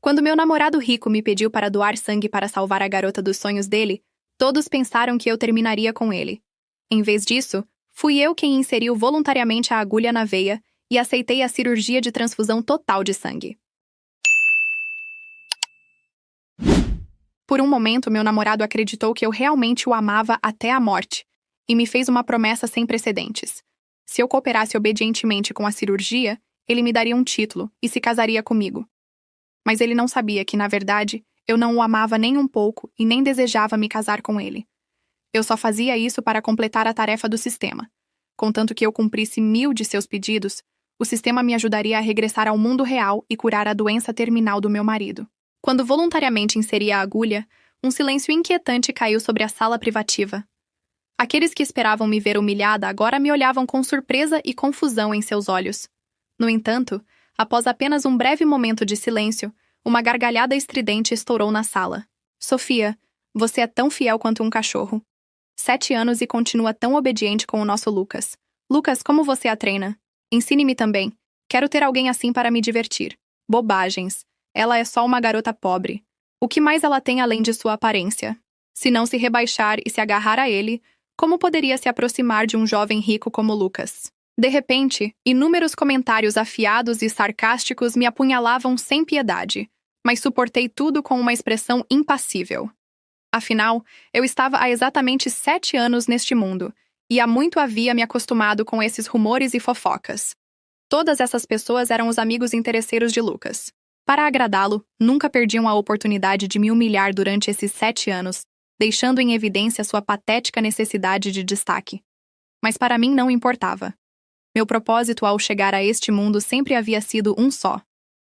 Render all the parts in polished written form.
Quando meu namorado rico me pediu para doar sangue para salvar a garota dos sonhos dele, todos pensaram que eu terminaria com ele. Em vez disso, fui eu quem inseriu voluntariamente a agulha na veia e aceitei a cirurgia de transfusão total de sangue. Por um momento, meu namorado acreditou que eu realmente o amava até a morte e me fez uma promessa sem precedentes. Se eu cooperasse obedientemente com a cirurgia, ele me daria um título e se casaria comigo. Mas ele não sabia que, na verdade, eu não o amava nem um pouco e nem desejava me casar com ele. Eu só fazia isso para completar a tarefa do sistema. Contanto que eu cumprisse 1000 de seus pedidos, o sistema me ajudaria a regressar ao mundo real e curar a doença terminal do meu marido. Quando voluntariamente inseri a agulha, um silêncio inquietante caiu sobre a sala privativa. Aqueles que esperavam me ver humilhada agora me olhavam com surpresa e confusão em seus olhos. No entanto, após apenas um breve momento de silêncio, uma gargalhada estridente estourou na sala. Sofia, você é tão fiel quanto um cachorro. 7 anos e continua tão obediente com o nosso Lucas. Lucas, como você a treina? Ensine-me também. Quero ter alguém assim para me divertir. Bobagens. Ela é só uma garota pobre. O que mais ela tem além de sua aparência? Se não se rebaixar e se agarrar a ele, como poderia se aproximar de um jovem rico como Lucas? De repente, inúmeros comentários afiados e sarcásticos me apunhalavam sem piedade, mas suportei tudo com uma expressão impassível. Afinal, eu estava há exatamente 7 anos neste mundo, e há muito havia me acostumado com esses rumores e fofocas. Todas essas pessoas eram os amigos interesseiros de Lucas. Para agradá-lo, nunca perdiam a oportunidade de me humilhar durante esses 7 anos, deixando em evidência sua patética necessidade de destaque. Mas para mim não importava. Meu propósito ao chegar a este mundo sempre havia sido um só: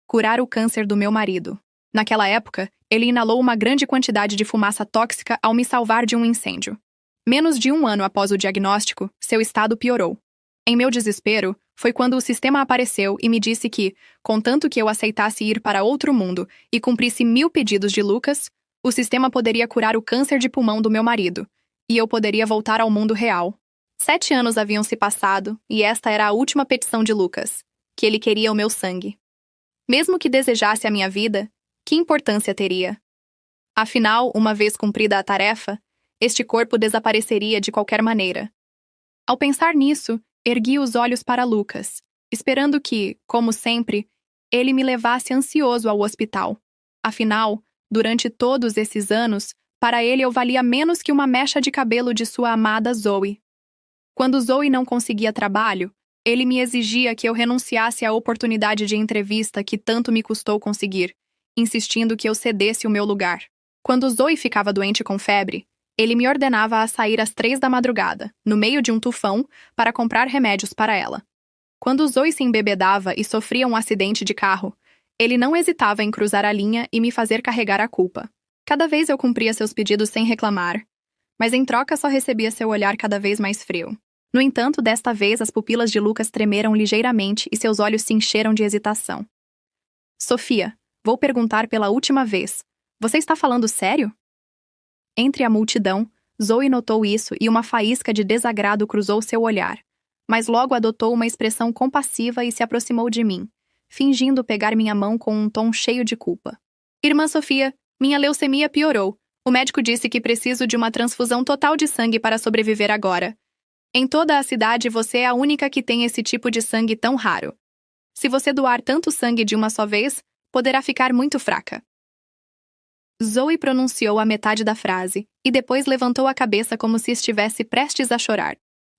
curar o câncer do meu marido. Naquela época, ele inalou uma grande quantidade de fumaça tóxica ao me salvar de um incêndio. Menos de 1 ano após o diagnóstico, seu estado piorou. Em meu desespero, foi quando o sistema apareceu e me disse que, contanto que eu aceitasse ir para outro mundo e cumprisse 1000 pedidos de Lucas, o sistema poderia curar o câncer de pulmão do meu marido, e eu poderia voltar ao mundo real. 7 anos haviam se passado, e esta era a última petição de Lucas, que ele queria o meu sangue. Mesmo que desejasse a minha vida, que importância teria? Afinal, uma vez cumprida a tarefa, este corpo desapareceria de qualquer maneira. Ao pensar nisso, ergui os olhos para Lucas, esperando que, como sempre, ele me levasse ansioso ao hospital. Afinal, durante todos esses anos, para ele eu valia menos que uma mecha de cabelo de sua amada Zoe. Quando Zoe não conseguia trabalho, ele me exigia que eu renunciasse à oportunidade de entrevista que tanto me custou conseguir, insistindo que eu cedesse o meu lugar. Quando Zoe ficava doente com febre, ele me ordenava a sair às 3 da madrugada, no meio de um tufão, para comprar remédios para ela. Quando Zoe se embebedava e sofria um acidente de carro, ele não hesitava em cruzar a linha e me fazer carregar a culpa. Cada vez eu cumpria seus pedidos sem reclamar, mas em troca só recebia seu olhar cada vez mais frio. No entanto, desta vez as pupilas de Lucas tremeram ligeiramente e seus olhos se encheram de hesitação. Sofia, vou perguntar pela última vez. Você está falando sério? Entre a multidão, Zoe notou isso e uma faísca de desagrado cruzou seu olhar, mas logo adotou uma expressão compassiva e se aproximou de mim, fingindo pegar minha mão com um tom cheio de culpa. Irmã Sofia, minha leucemia piorou. O médico disse que preciso de uma transfusão total de sangue para sobreviver agora. Em toda a cidade, você é a única que tem esse tipo de sangue tão raro. Se você doar tanto sangue de uma só vez, poderá ficar muito fraca. Zoe pronunciou a metade da frase, e depois levantou a cabeça como se estivesse prestes a chorar.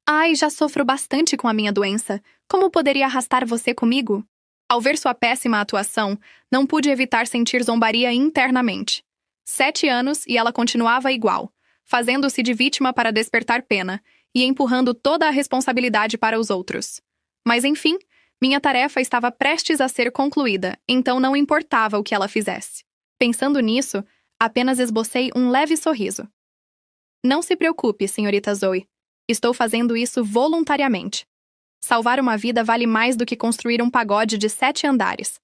Ai, já sofro bastante com a minha doença. Como poderia arrastar você comigo? Ao ver sua péssima atuação, não pude evitar sentir zombaria internamente. 7 anos e ela continuava igual, fazendo-se de vítima para despertar pena e empurrando toda a responsabilidade para os outros. Mas enfim, minha tarefa estava prestes a ser concluída, então não importava o que ela fizesse. Pensando nisso, apenas esbocei um leve sorriso. Não se preocupe, senhorita Zoe. Estou fazendo isso voluntariamente. Salvar uma vida vale mais do que construir um pagode de 7 andares.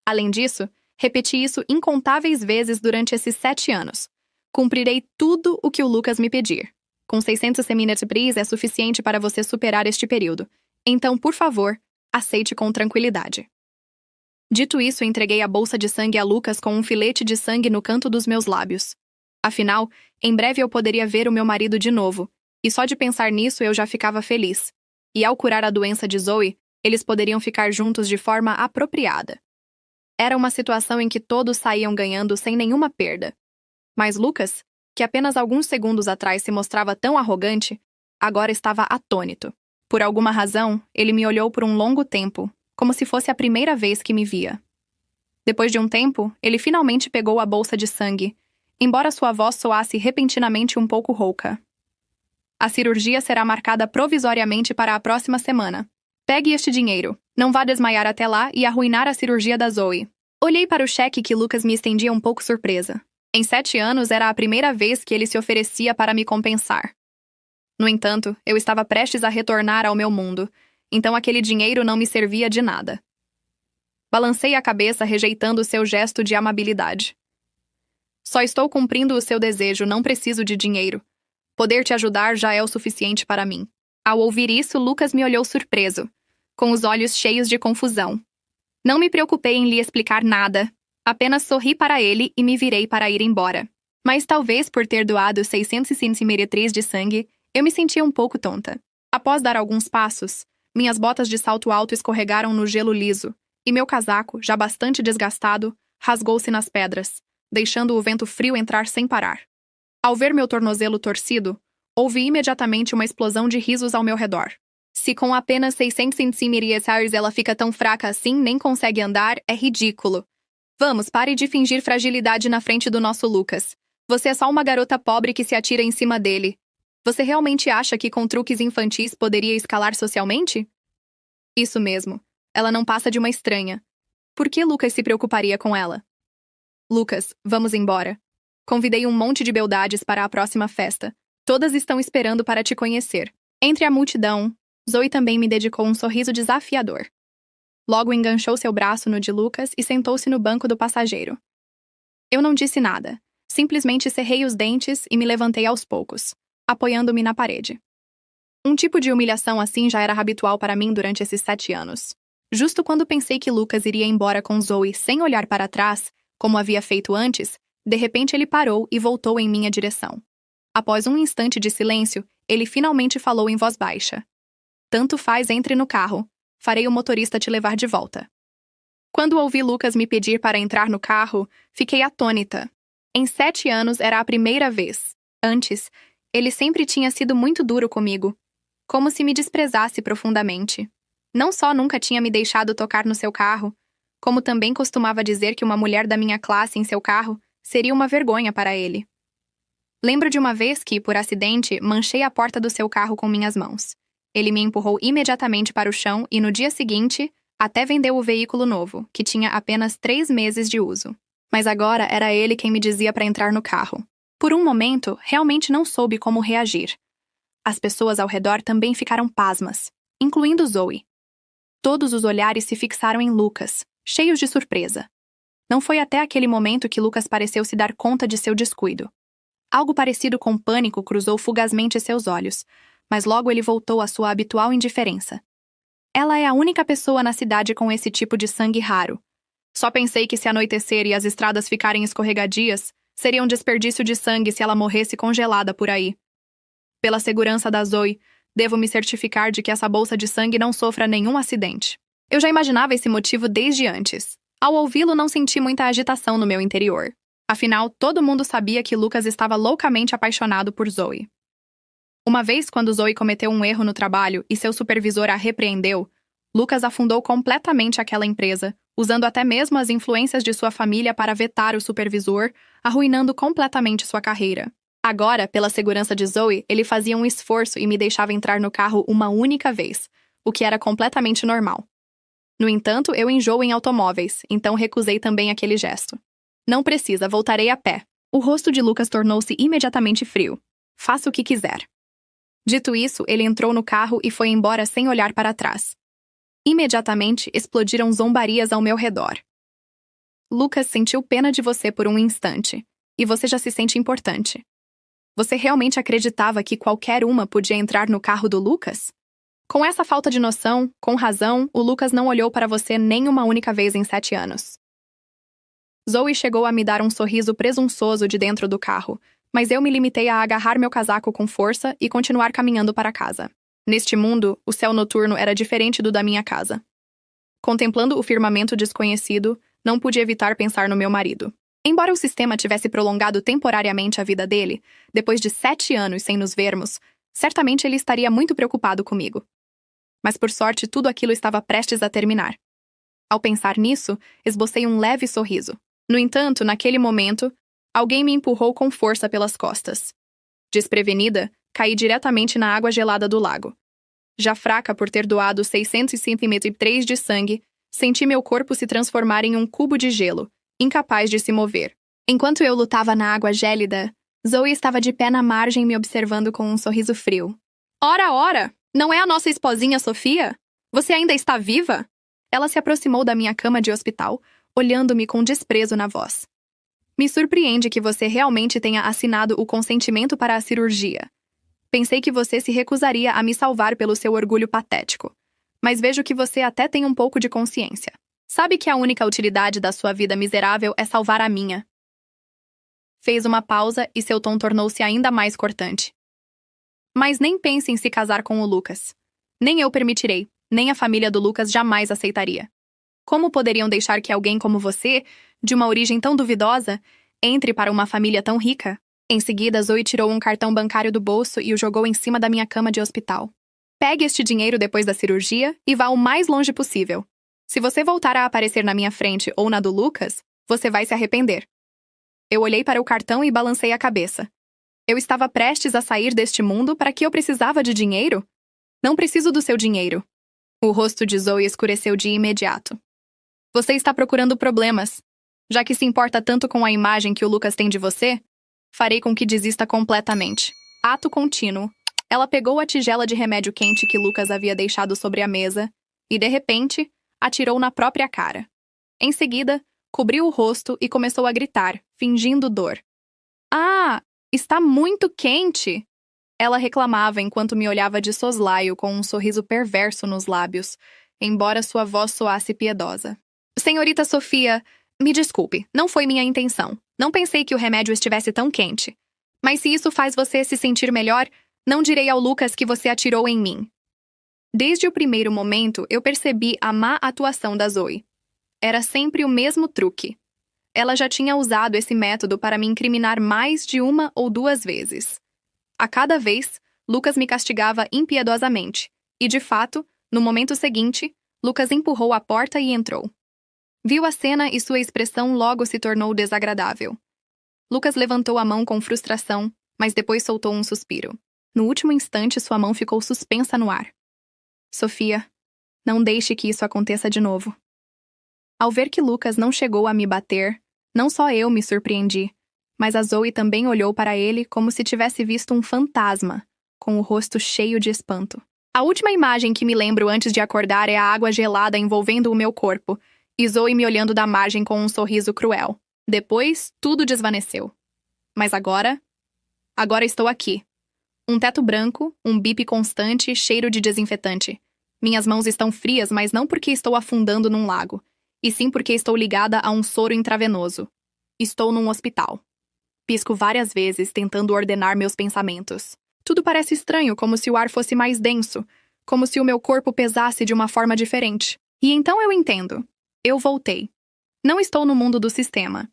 Além disso, repeti isso incontáveis vezes durante esses 7 anos. Cumprirei tudo o que o Lucas me pedir. Com 600 seminas bris é suficiente para você superar este período. Então, por favor, aceite com tranquilidade. Dito isso, entreguei a bolsa de sangue a Lucas com um filete de sangue no canto dos meus lábios. Afinal, em breve eu poderia ver o meu marido de novo, e só de pensar nisso eu já ficava feliz. E ao curar a doença de Zoe, eles poderiam ficar juntos de forma apropriada. Era uma situação em que todos saíam ganhando sem nenhuma perda. Mas Lucas, que apenas alguns segundos atrás se mostrava tão arrogante, agora estava atônito. Por alguma razão, ele me olhou por um longo tempo, como se fosse a primeira vez que me via. Depois de um tempo, ele finalmente pegou a bolsa de sangue, embora sua voz soasse repentinamente um pouco rouca. A cirurgia será marcada provisoriamente para a próxima semana. Pegue este dinheiro. Não vá desmaiar até lá e arruinar a cirurgia da Zoe. Olhei para o cheque que Lucas me estendia um pouco surpresa. Em 7 anos, era a primeira vez que ele se oferecia para me compensar. No entanto, eu estava prestes a retornar ao meu mundo, então aquele dinheiro não me servia de nada. Balancei a cabeça, rejeitando seu gesto de amabilidade. Só estou cumprindo o seu desejo, não preciso de dinheiro. Poder te ajudar já é o suficiente para mim. Ao ouvir isso, Lucas me olhou surpreso, com os olhos cheios de confusão. Não me preocupei em lhe explicar nada. Apenas sorri para ele e me virei para ir embora. Mas talvez por ter doado 600 centímetros de sangue, eu me sentia um pouco tonta. Após dar alguns passos, minhas botas de salto alto escorregaram no gelo liso, e meu casaco, já bastante desgastado, rasgou-se nas pedras, deixando o vento frio entrar sem parar. Ao ver meu tornozelo torcido, ouvi imediatamente uma explosão de risos ao meu redor. Se com apenas 600 centímetros ela fica tão fraca assim, nem consegue andar, é ridículo. Vamos, pare de fingir fragilidade na frente do nosso Lucas. Você é só uma garota pobre que se atira em cima dele. Você realmente acha que com truques infantis poderia escalar socialmente? Isso mesmo. Ela não passa de uma estranha. Por que Lucas se preocuparia com ela? Lucas, vamos embora. Convidei um monte de beldades para a próxima festa. Todas estão esperando para te conhecer. Entre a multidão, Zoe também me dedicou um sorriso desafiador. Logo enganchou seu braço no de Lucas e sentou-se no banco do passageiro. Eu não disse nada. Simplesmente cerrei os dentes e me levantei aos poucos, apoiando-me na parede. Um tipo de humilhação assim já era habitual para mim durante esses 7 anos. Justo quando pensei que Lucas iria embora com Zoe sem olhar para trás, como havia feito antes, de repente ele parou e voltou em minha direção. Após um instante de silêncio, ele finalmente falou em voz baixa. Tanto faz, entre no carro. Farei o motorista te levar de volta. Quando ouvi Lucas me pedir para entrar no carro, fiquei atônita. Em 7 anos era a primeira vez. Antes, ele sempre tinha sido muito duro comigo, como se me desprezasse profundamente. Não só nunca tinha me deixado tocar no seu carro, como também costumava dizer que uma mulher da minha classe em seu carro seria uma vergonha para ele. Lembro de uma vez que, por acidente, manchei a porta do seu carro com minhas mãos. Ele me empurrou imediatamente para o chão e, no dia seguinte, até vendeu o veículo novo, que tinha apenas 3 meses de uso. Mas agora era ele quem me dizia para entrar no carro. Por um momento, realmente não soube como reagir. As pessoas ao redor também ficaram pasmas, incluindo Zoe. Todos os olhares se fixaram em Lucas, cheios de surpresa. Não foi até aquele momento que Lucas pareceu se dar conta de seu descuido. Algo parecido com pânico cruzou fugazmente seus olhos, mas logo ele voltou à sua habitual indiferença. Ela é a única pessoa na cidade com esse tipo de sangue raro. Só pensei que se anoitecer e as estradas ficarem escorregadias, seria um desperdício de sangue se ela morresse congelada por aí. Pela segurança da Zoe, devo me certificar de que essa bolsa de sangue não sofra nenhum acidente. Eu já imaginava esse motivo desde antes. Ao ouvi-lo, não senti muita agitação no meu interior. Afinal, todo mundo sabia que Lucas estava loucamente apaixonado por Zoe. Uma vez, quando Zoe cometeu um erro no trabalho e seu supervisor a repreendeu, Lucas afundou completamente aquela empresa, usando até mesmo as influências de sua família para vetar o supervisor, arruinando completamente sua carreira. Agora, pela segurança de Zoe, ele fazia um esforço e me deixava entrar no carro uma única vez, o que era completamente normal. No entanto, eu enjoo em automóveis, então recusei também aquele gesto. Não precisa, voltarei a pé. O rosto de Lucas tornou-se imediatamente frio. Faça o que quiser. Dito isso, ele entrou no carro e foi embora sem olhar para trás. Imediatamente, explodiram zombarias ao meu redor. Lucas sentiu pena de você por um instante, e você já se sente importante. Você realmente acreditava que qualquer uma podia entrar no carro do Lucas? Com essa falta de noção, com razão, o Lucas não olhou para você nem uma única vez em 7 anos. Zoe chegou a me dar um sorriso presunçoso de dentro do carro, mas eu me limitei a agarrar meu casaco com força e continuar caminhando para casa. Neste mundo, o céu noturno era diferente do da minha casa. Contemplando o firmamento desconhecido, não pude evitar pensar no meu marido. Embora o sistema tivesse prolongado temporariamente a vida dele, depois de 7 anos sem nos vermos, certamente ele estaria muito preocupado comigo. Mas por sorte tudo aquilo estava prestes a terminar. Ao pensar nisso, esbocei um leve sorriso. No entanto, naquele momento, alguém me empurrou com força pelas costas. Desprevenida, caí diretamente na água gelada do lago. Já fraca por ter doado 600 cm de sangue, senti meu corpo se transformar em um cubo de gelo, incapaz de se mover. Enquanto eu lutava na água gélida, Zoe estava de pé na margem me observando com um sorriso frio. Ora, ora! Não é a nossa esposinha Sofia? Você ainda está viva? Ela se aproximou da minha cama de hospital, olhando-me com desprezo na voz. Me surpreende que você realmente tenha assinado o consentimento para a cirurgia. Pensei que você se recusaria a me salvar pelo seu orgulho patético. Mas vejo que você até tem um pouco de consciência. Sabe que a única utilidade da sua vida miserável é salvar a minha. Fez uma pausa e seu tom tornou-se ainda mais cortante. Mas nem pense em se casar com o Lucas. Nem eu permitirei, nem a família do Lucas jamais aceitaria. Como poderiam deixar que alguém como você, de uma origem tão duvidosa, entre para uma família tão rica? Em seguida, Zoe tirou um cartão bancário do bolso e o jogou em cima da minha cama de hospital. Pegue este dinheiro depois da cirurgia e vá o mais longe possível. Se você voltar a aparecer na minha frente ou na do Lucas, você vai se arrepender. Eu olhei para o cartão e balancei a cabeça. Eu estava prestes a sair deste mundo para que eu precisava de dinheiro? Não preciso do seu dinheiro. O rosto de Zoe escureceu de imediato. Você está procurando problemas. Já que se importa tanto com a imagem que o Lucas tem de você, farei com que desista completamente. Ato contínuo. Ela pegou a tigela de remédio quente que Lucas havia deixado sobre a mesa e, de repente, atirou na própria cara. Em seguida, cobriu o rosto e começou a gritar, fingindo dor. Ah, está muito quente! Ela reclamava enquanto me olhava de soslaio com um sorriso perverso nos lábios, embora sua voz soasse piedosa. Senhorita Sofia, me desculpe, não foi minha intenção. Não pensei que o remédio estivesse tão quente. Mas se isso faz você se sentir melhor, não direi ao Lucas que você atirou em mim. Desde o primeiro momento, eu percebi a má atuação da Zoe. Era sempre o mesmo truque. Ela já tinha usado esse método para me incriminar mais de 1 ou 2 vezes. A cada vez, Lucas me castigava impiedosamente, e, de fato, no momento seguinte, Lucas empurrou a porta e entrou. Viu a cena e sua expressão logo se tornou desagradável. Lucas levantou a mão com frustração, mas depois soltou um suspiro. No último instante, sua mão ficou suspensa no ar. Sofia, não deixe que isso aconteça de novo. Ao ver que Lucas não chegou a me bater, não só eu me surpreendi, mas a Zoe também olhou para ele como se tivesse visto um fantasma, com o rosto cheio de espanto. A última imagem que me lembro antes de acordar é a água gelada envolvendo o meu corpo, e Zoe me olhando da margem com um sorriso cruel. Depois, tudo desvaneceu. Mas agora estou aqui. Um teto branco, um bip constante, cheiro de desinfetante. Minhas mãos estão frias, mas não porque estou afundando num lago, e sim porque estou ligada a um soro intravenoso. Estou num hospital. Pisco várias vezes, tentando ordenar meus pensamentos. Tudo parece estranho, como se o ar fosse mais denso, como se o meu corpo pesasse de uma forma diferente. E então eu entendo. Eu voltei. Não estou no mundo do sistema.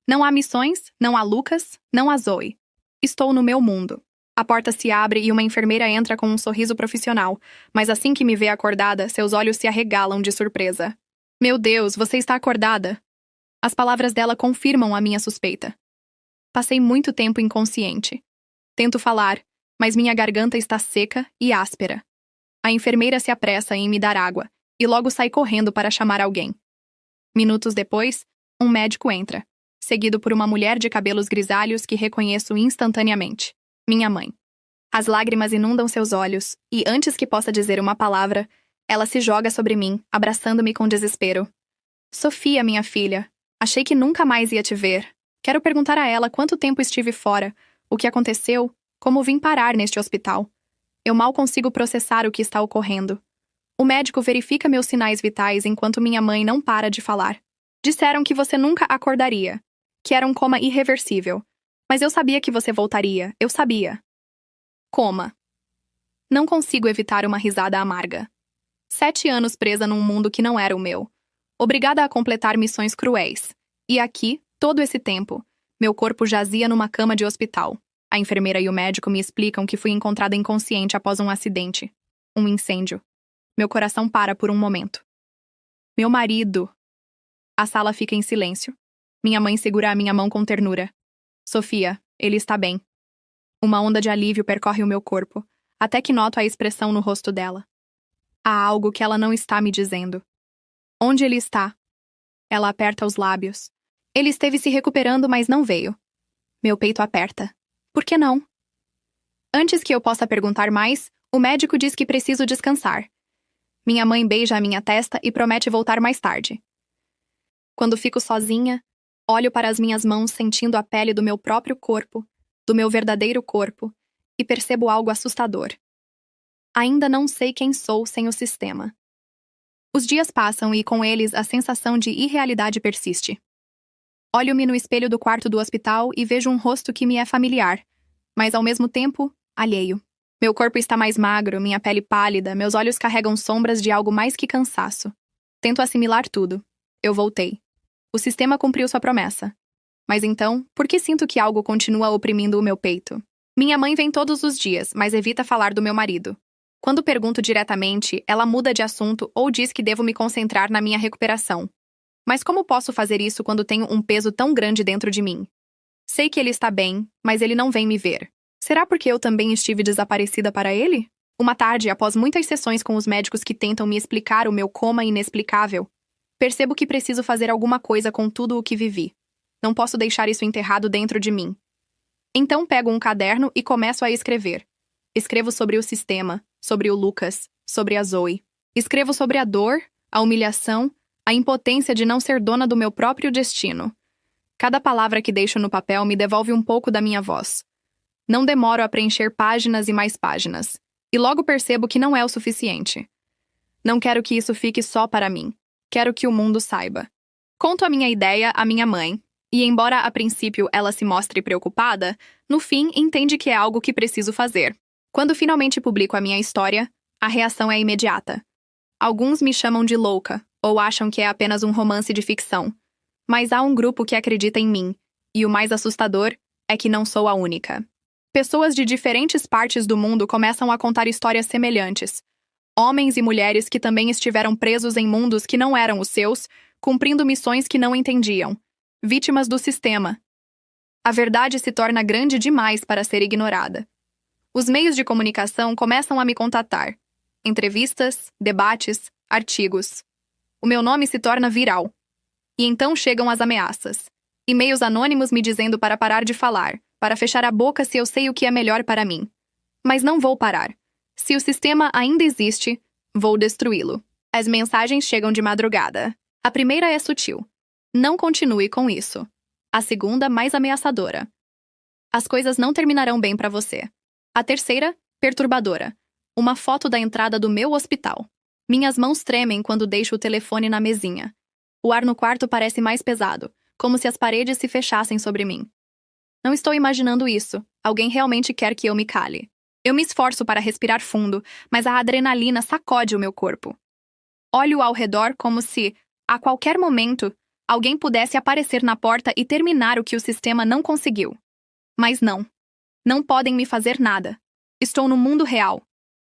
Não há missões, não há Lucas, não há Zoe. Estou no meu mundo. A porta se abre e uma enfermeira entra com um sorriso profissional, mas assim que me vê acordada, seus olhos se arregalam de surpresa. Meu Deus, você está acordada? As palavras dela confirmam a minha suspeita. Passei muito tempo inconsciente. Tento falar, mas minha garganta está seca e áspera. A enfermeira se apressa em me dar água e logo sai correndo para chamar alguém. Minutos depois, um médico entra, seguido por uma mulher de cabelos grisalhos que reconheço instantaneamente. Minha mãe. As lágrimas inundam seus olhos, e antes que possa dizer uma palavra, ela se joga sobre mim, abraçando-me com desespero. Sofia, minha filha, achei que nunca mais ia te ver. Quero perguntar a ela quanto tempo estive fora, o que aconteceu, como vim parar neste hospital. Eu mal consigo processar o que está ocorrendo. O médico verifica meus sinais vitais enquanto minha mãe não para de falar. Disseram que você nunca acordaria, que era um coma irreversível. Mas eu sabia que você voltaria, eu sabia. Coma. Não consigo evitar uma risada amarga. 7 anos presa num mundo que não era o meu. Obrigada a completar missões cruéis. E aqui, todo esse tempo, meu corpo jazia numa cama de hospital. A enfermeira e o médico me explicam que fui encontrada inconsciente após um acidente. Um incêndio. Meu coração para por um momento. Meu marido. A sala fica em silêncio. Minha mãe segura a minha mão com ternura. Sofia, ele está bem. Uma onda de alívio percorre o meu corpo, até que noto a expressão no rosto dela. Há algo que ela não está me dizendo. Onde ele está? Ela aperta os lábios. Ele esteve se recuperando, mas não veio. Meu peito aperta. Por que não? Antes que eu possa perguntar mais, o médico diz que preciso descansar. Minha mãe beija a minha testa e promete voltar mais tarde. Quando fico sozinha, olho para as minhas mãos sentindo a pele do meu próprio corpo, do meu verdadeiro corpo, e percebo algo assustador. Ainda não sei quem sou sem o sistema. Os dias passam e, com eles, a sensação de irrealidade persiste. Olho-me no espelho do quarto do hospital e vejo um rosto que me é familiar, mas, ao mesmo tempo, alheio. Meu corpo está mais magro, minha pele pálida, meus olhos carregam sombras de algo mais que cansaço. Tento assimilar tudo. Eu voltei. O sistema cumpriu sua promessa. Mas então, por que sinto que algo continua oprimindo o meu peito? Minha mãe vem todos os dias, mas evita falar do meu marido. Quando pergunto diretamente, ela muda de assunto ou diz que devo me concentrar na minha recuperação. Mas como posso fazer isso quando tenho um peso tão grande dentro de mim? Sei que ele está bem, mas ele não vem me ver. Será porque eu também estive desaparecida para ele? Uma tarde, após muitas sessões com os médicos que tentam me explicar o meu coma inexplicável, percebo que preciso fazer alguma coisa com tudo o que vivi. Não posso deixar isso enterrado dentro de mim. Então pego um caderno e começo a escrever. Escrevo sobre o sistema, sobre o Lucas, sobre a Zoe. Escrevo sobre a dor, a humilhação, a impotência de não ser dona do meu próprio destino. Cada palavra que deixo no papel me devolve um pouco da minha voz. Não demoro a preencher páginas e mais páginas. E logo percebo que não é o suficiente. Não quero que isso fique só para mim. Quero que o mundo saiba. Conto a minha ideia à minha mãe, e embora a princípio ela se mostre preocupada, no fim entende que é algo que preciso fazer. Quando finalmente publico a minha história, a reação é imediata. Alguns me chamam de louca, ou acham que é apenas um romance de ficção. Mas há um grupo que acredita em mim, e o mais assustador é que não sou a única. Pessoas de diferentes partes do mundo começam a contar histórias semelhantes. Homens e mulheres que também estiveram presos em mundos que não eram os seus, cumprindo missões que não entendiam. Vítimas do sistema. A verdade se torna grande demais para ser ignorada. Os meios de comunicação começam a me contatar. Entrevistas, debates, artigos. O meu nome se torna viral. E então chegam as ameaças. E-mails anônimos me dizendo para parar de falar, para fechar a boca se eu sei o que é melhor para mim. Mas não vou parar. Se o sistema ainda existe, vou destruí-lo. As mensagens chegam de madrugada. A primeira é sutil. Não continue com isso. A segunda, mais ameaçadora. As coisas não terminarão bem para você. A terceira, perturbadora. Uma foto da entrada do meu hospital. Minhas mãos tremem quando deixo o telefone na mesinha. O ar no quarto parece mais pesado, como se as paredes se fechassem sobre mim. Não estou imaginando isso. Alguém realmente quer que eu me cale. Eu me esforço para respirar fundo, mas a adrenalina sacode o meu corpo. Olho ao redor como se, a qualquer momento, alguém pudesse aparecer na porta e terminar o que o sistema não conseguiu. Mas não. Não podem me fazer nada. Estou no mundo real.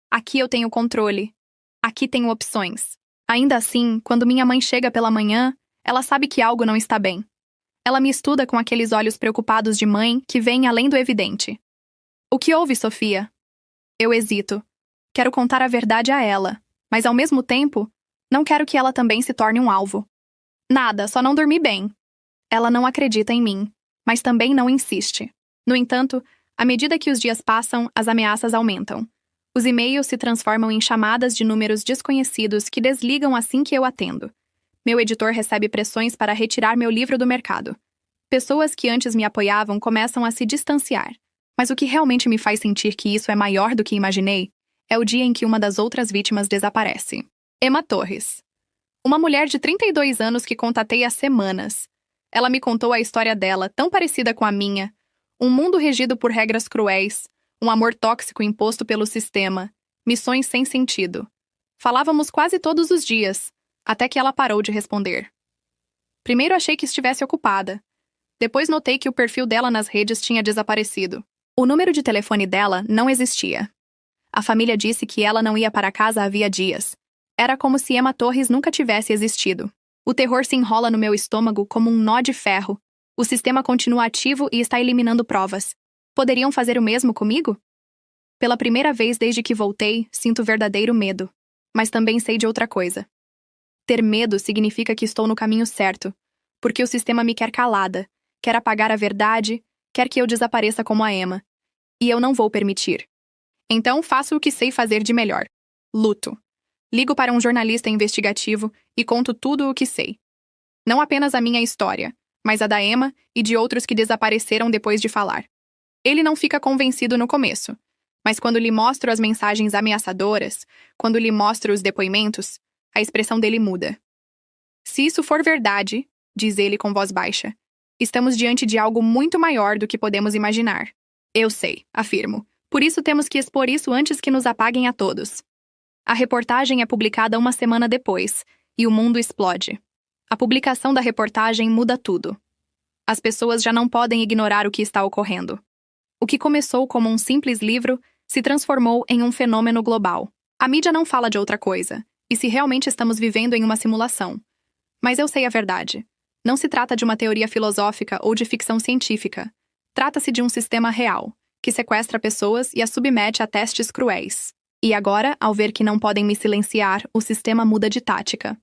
Aqui eu tenho controle. Aqui tenho opções. Ainda assim, quando minha mãe chega pela manhã, ela sabe que algo não está bem. Ela me estuda com aqueles olhos preocupados de mãe que veem além do evidente. O que houve, Sofia? Eu hesito. Quero contar a verdade a ela, mas ao mesmo tempo, não quero que ela também se torne um alvo. Nada, só não dormi bem. Ela não acredita em mim, mas também não insiste. No entanto, à medida que os dias passam, as ameaças aumentam. Os e-mails se transformam em chamadas de números desconhecidos que desligam assim que eu atendo. Meu editor recebe pressões para retirar meu livro do mercado. Pessoas que antes me apoiavam começam a se distanciar. Mas o que realmente me faz sentir que isso é maior do que imaginei é o dia em que uma das outras vítimas desaparece. Emma Torres. Uma mulher de 32 anos que contatei há semanas. Ela me contou a história dela, tão parecida com a minha. Um mundo regido por regras cruéis, um amor tóxico imposto pelo sistema, missões sem sentido. Falávamos quase todos os dias, até que ela parou de responder. Primeiro achei que estivesse ocupada. Depois notei que o perfil dela nas redes tinha desaparecido. O número de telefone dela não existia. A família disse que ela não ia para casa havia dias. Era como se Emma Torres nunca tivesse existido. O terror se enrola no meu estômago como um nó de ferro. O sistema continua ativo e está eliminando provas. Poderiam fazer o mesmo comigo? Pela primeira vez desde que voltei, sinto verdadeiro medo. Mas também sei de outra coisa. Ter medo significa que estou no caminho certo, porque o sistema me quer calada, quer apagar a verdade, quer que eu desapareça como a Emma. E eu não vou permitir. Então faço o que sei fazer de melhor. Luto. Ligo para um jornalista investigativo e conto tudo o que sei. Não apenas a minha história, mas a da Emma e de outros que desapareceram depois de falar. Ele não fica convencido no começo, mas quando lhe mostro as mensagens ameaçadoras, quando lhe mostro os depoimentos, a expressão dele muda. Se isso for verdade, diz ele com voz baixa, estamos diante de algo muito maior do que podemos imaginar. Eu sei, afirmo. Por isso temos que expor isso antes que nos apaguem a todos. A reportagem é publicada uma semana depois, e o mundo explode. A publicação da reportagem muda tudo. As pessoas já não podem ignorar o que está ocorrendo. O que começou como um simples livro se transformou em um fenômeno global. A mídia não fala de outra coisa, e se realmente estamos vivendo em uma simulação. Mas eu sei a verdade. Não se trata de uma teoria filosófica ou de ficção científica. Trata-se de um sistema real, que sequestra pessoas e as submete a testes cruéis. E agora, ao ver que não podem me silenciar, o sistema muda de tática.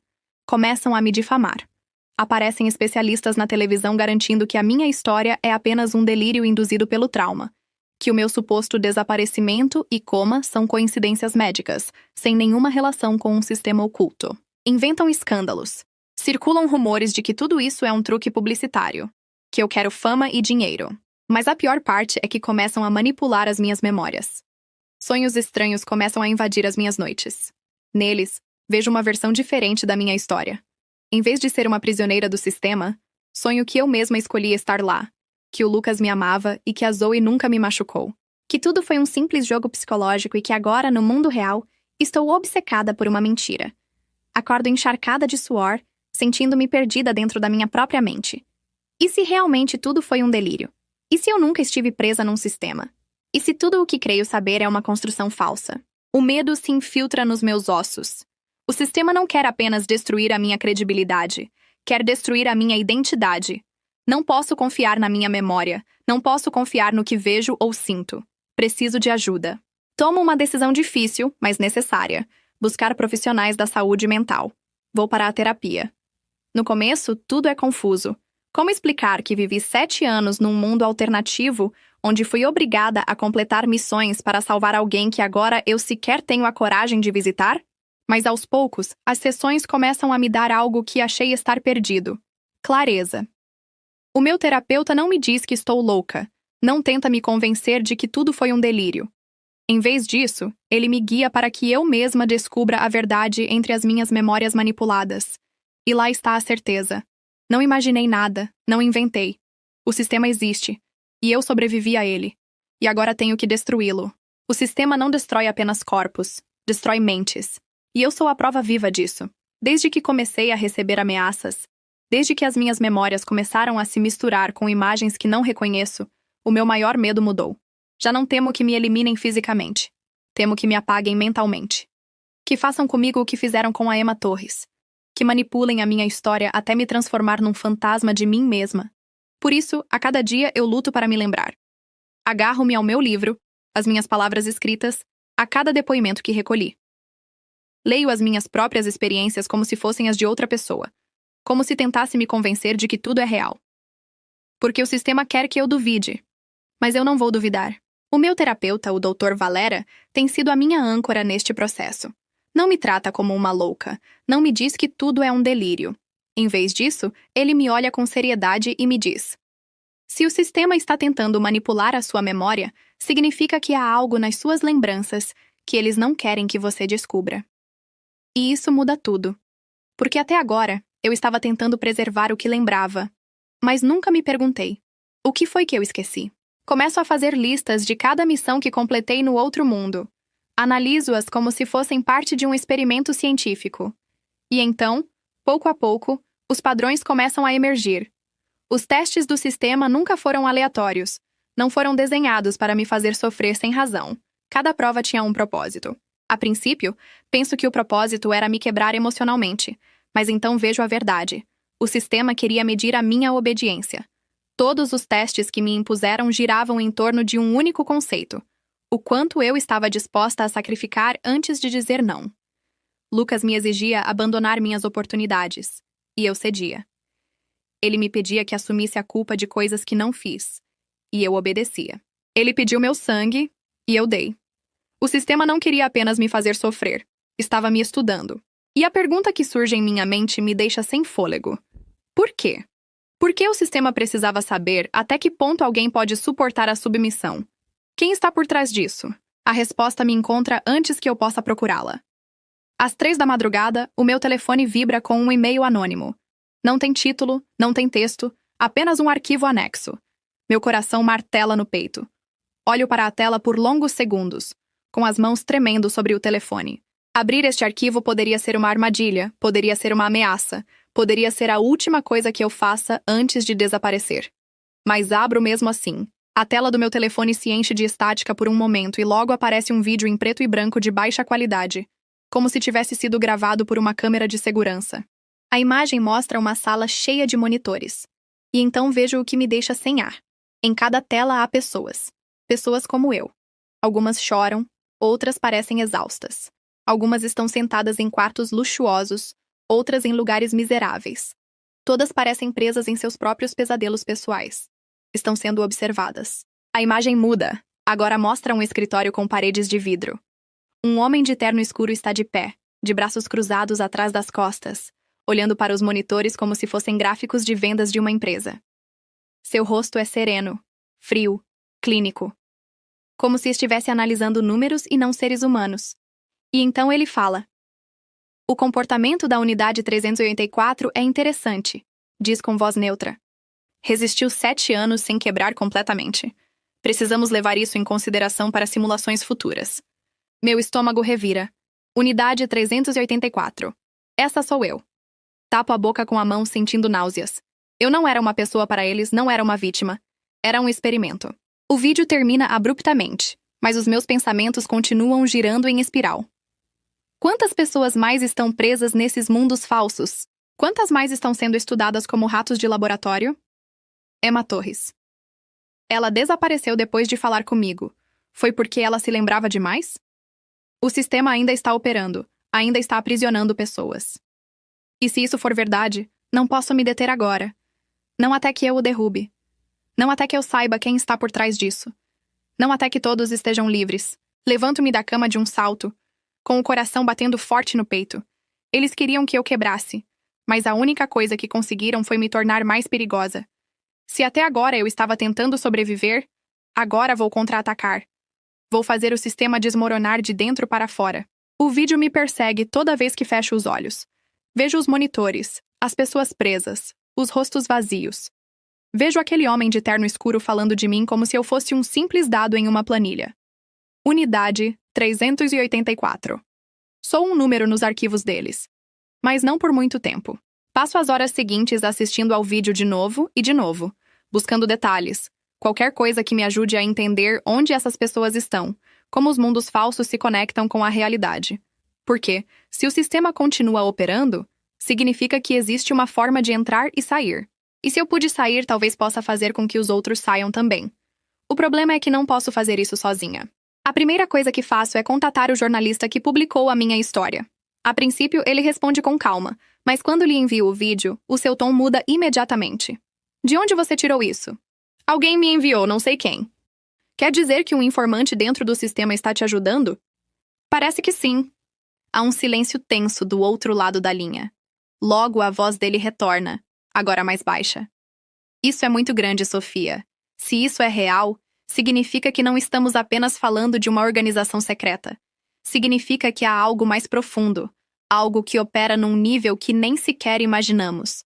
Começam a me difamar. Aparecem especialistas na televisão garantindo que a minha história é apenas um delírio induzido pelo trauma, que o meu suposto desaparecimento e coma são coincidências médicas, sem nenhuma relação com um sistema oculto. Inventam escândalos. Circulam rumores de que tudo isso é um truque publicitário, que eu quero fama e dinheiro. Mas a pior parte é que começam a manipular as minhas memórias. Sonhos estranhos começam a invadir as minhas noites. Neles, vejo uma versão diferente da minha história. Em vez de ser uma prisioneira do sistema, sonho que eu mesma escolhi estar lá, que o Lucas me amava e que a Zoe nunca me machucou. Que tudo foi um simples jogo psicológico e que agora, no mundo real, estou obcecada por uma mentira. Acordo encharcada de suor, sentindo-me perdida dentro da minha própria mente. E se realmente tudo foi um delírio? E se eu nunca estive presa num sistema? E se tudo o que creio saber é uma construção falsa? O medo se infiltra nos meus ossos. O sistema não quer apenas destruir a minha credibilidade, quer destruir a minha identidade. Não posso confiar na minha memória, não posso confiar no que vejo ou sinto. Preciso de ajuda. Tomo uma decisão difícil, mas necessária. Buscar profissionais da saúde mental. Vou para a terapia. No começo, tudo é confuso. Como explicar que vivi 7 anos num mundo alternativo, onde fui obrigada a completar missões para salvar alguém que agora eu sequer tenho a coragem de visitar? Mas aos poucos, as sessões começam a me dar algo que achei estar perdido. Clareza. O meu terapeuta não me diz que estou louca, não tenta me convencer de que tudo foi um delírio. Em vez disso, ele me guia para que eu mesma descubra a verdade entre as minhas memórias manipuladas. E lá está a certeza. Não imaginei nada, não inventei. O sistema existe, e eu sobrevivi a ele. E agora tenho que destruí-lo. O sistema não destrói apenas corpos, destrói mentes. E eu sou a prova viva disso. Desde que comecei a receber ameaças, desde que as minhas memórias começaram a se misturar com imagens que não reconheço, o meu maior medo mudou. Já não temo que me eliminem fisicamente. Temo que me apaguem mentalmente. Que façam comigo o que fizeram com a Emma Torres. Que manipulem a minha história até me transformar num fantasma de mim mesma. Por isso, a cada dia eu luto para me lembrar. Agarro-me ao meu livro, às minhas palavras escritas, a cada depoimento que recolhi. Leio as minhas próprias experiências como se fossem as de outra pessoa. Como se tentasse me convencer de que tudo é real. Porque o sistema quer que eu duvide. Mas eu não vou duvidar. O meu terapeuta, o Dr. Valera, tem sido a minha âncora neste processo. Não me trata como uma louca, não me diz que tudo é um delírio. Em vez disso, ele me olha com seriedade e me diz: se o sistema está tentando manipular a sua memória, significa que há algo nas suas lembranças que eles não querem que você descubra. E isso muda tudo. Porque até agora, eu estava tentando preservar o que lembrava. Mas nunca me perguntei: o que foi que eu esqueci? Começo a fazer listas de cada missão que completei no outro mundo. Analiso-as como se fossem parte de um experimento científico. E então, pouco a pouco, os padrões começam a emergir. Os testes do sistema nunca foram aleatórios. Não foram desenhados para me fazer sofrer sem razão. Cada prova tinha um propósito. A princípio, penso que o propósito era me quebrar emocionalmente. Mas então vejo a verdade. O sistema queria medir a minha obediência. Todos os testes que me impuseram giravam em torno de um único conceito: o quanto eu estava disposta a sacrificar antes de dizer não. Lucas me exigia abandonar minhas oportunidades, e eu cedia. Ele me pedia que assumisse a culpa de coisas que não fiz, e eu obedecia. Ele pediu meu sangue, e eu dei. O sistema não queria apenas me fazer sofrer, estava me estudando. E a pergunta que surge em minha mente me deixa sem fôlego: por quê? Por que o sistema precisava saber até que ponto alguém pode suportar a submissão? Quem está por trás disso? A resposta me encontra antes que eu possa procurá-la. Às 3 da madrugada, o meu telefone vibra com um e-mail anônimo. Não tem título, não tem texto, apenas um arquivo anexo. Meu coração martela no peito. Olho para a tela por longos segundos, com as mãos tremendo sobre o telefone. Abrir este arquivo poderia ser uma armadilha, poderia ser uma ameaça, poderia ser a última coisa que eu faça antes de desaparecer. Mas abro mesmo assim. A tela do meu telefone se enche de estática por um momento e logo aparece um vídeo em preto e branco de baixa qualidade, como se tivesse sido gravado por uma câmera de segurança. A imagem mostra uma sala cheia de monitores. E então vejo o que me deixa sem ar. Em cada tela há pessoas. Pessoas como eu. Algumas choram, outras parecem exaustas. Algumas estão sentadas em quartos luxuosos, outras em lugares miseráveis. Todas parecem presas em seus próprios pesadelos pessoais. Estão sendo observadas. A imagem muda. Agora mostra um escritório com paredes de vidro. Um homem de terno escuro está de pé, de braços cruzados atrás das costas, olhando para os monitores como se fossem gráficos de vendas de uma empresa. Seu rosto é sereno, frio, clínico. Como se estivesse analisando números e não seres humanos. E então ele fala: o comportamento da unidade 384 é interessante, diz com voz neutra. Resistiu 7 anos sem quebrar completamente. Precisamos levar isso em consideração para simulações futuras. Meu estômago revira. Unidade 384. Essa sou eu. Tapo a boca com a mão sentindo náuseas. Eu não era uma pessoa para eles, não era uma vítima. Era um experimento. O vídeo termina abruptamente, mas os meus pensamentos continuam girando em espiral. Quantas pessoas mais estão presas nesses mundos falsos? Quantas mais estão sendo estudadas como ratos de laboratório? Emma Torres. Ela desapareceu depois de falar comigo. Foi porque ela se lembrava demais? O sistema ainda está operando, ainda está aprisionando pessoas. E se isso for verdade, não posso me deter agora. Não até que eu o derrube. Não até que eu saiba quem está por trás disso. Não até que todos estejam livres. Levanto-me da cama de um salto, com o coração batendo forte no peito. Eles queriam que eu quebrasse, mas a única coisa que conseguiram foi me tornar mais perigosa. Se até agora eu estava tentando sobreviver, agora vou contra-atacar. Vou fazer o sistema desmoronar de dentro para fora. O vídeo me persegue toda vez que fecho os olhos. Vejo os monitores, as pessoas presas, os rostos vazios. Vejo aquele homem de terno escuro falando de mim como se eu fosse um simples dado em uma planilha. Unidade 384. Sou um número nos arquivos deles. Mas não por muito tempo. Passo as horas seguintes assistindo ao vídeo de novo e de novo, buscando detalhes, qualquer coisa que me ajude a entender onde essas pessoas estão, como os mundos falsos se conectam com a realidade. Porque, se o sistema continua operando, significa que existe uma forma de entrar e sair. E se eu pude sair, talvez possa fazer com que os outros saiam também. O problema é que não posso fazer isso sozinha. A primeira coisa que faço é contatar o jornalista que publicou a minha história. A princípio, ele responde com calma, mas quando lhe envio o vídeo, o seu tom muda imediatamente. De onde você tirou isso? Alguém me enviou, não sei quem. Quer dizer que um informante dentro do sistema está te ajudando? Parece que sim. Há um silêncio tenso do outro lado da linha. Logo a voz dele retorna, agora mais baixa. Isso é muito grande, Sofia. Se isso é real, significa que não estamos apenas falando de uma organização secreta. Significa que há algo mais profundo, algo que opera num nível que nem sequer imaginamos.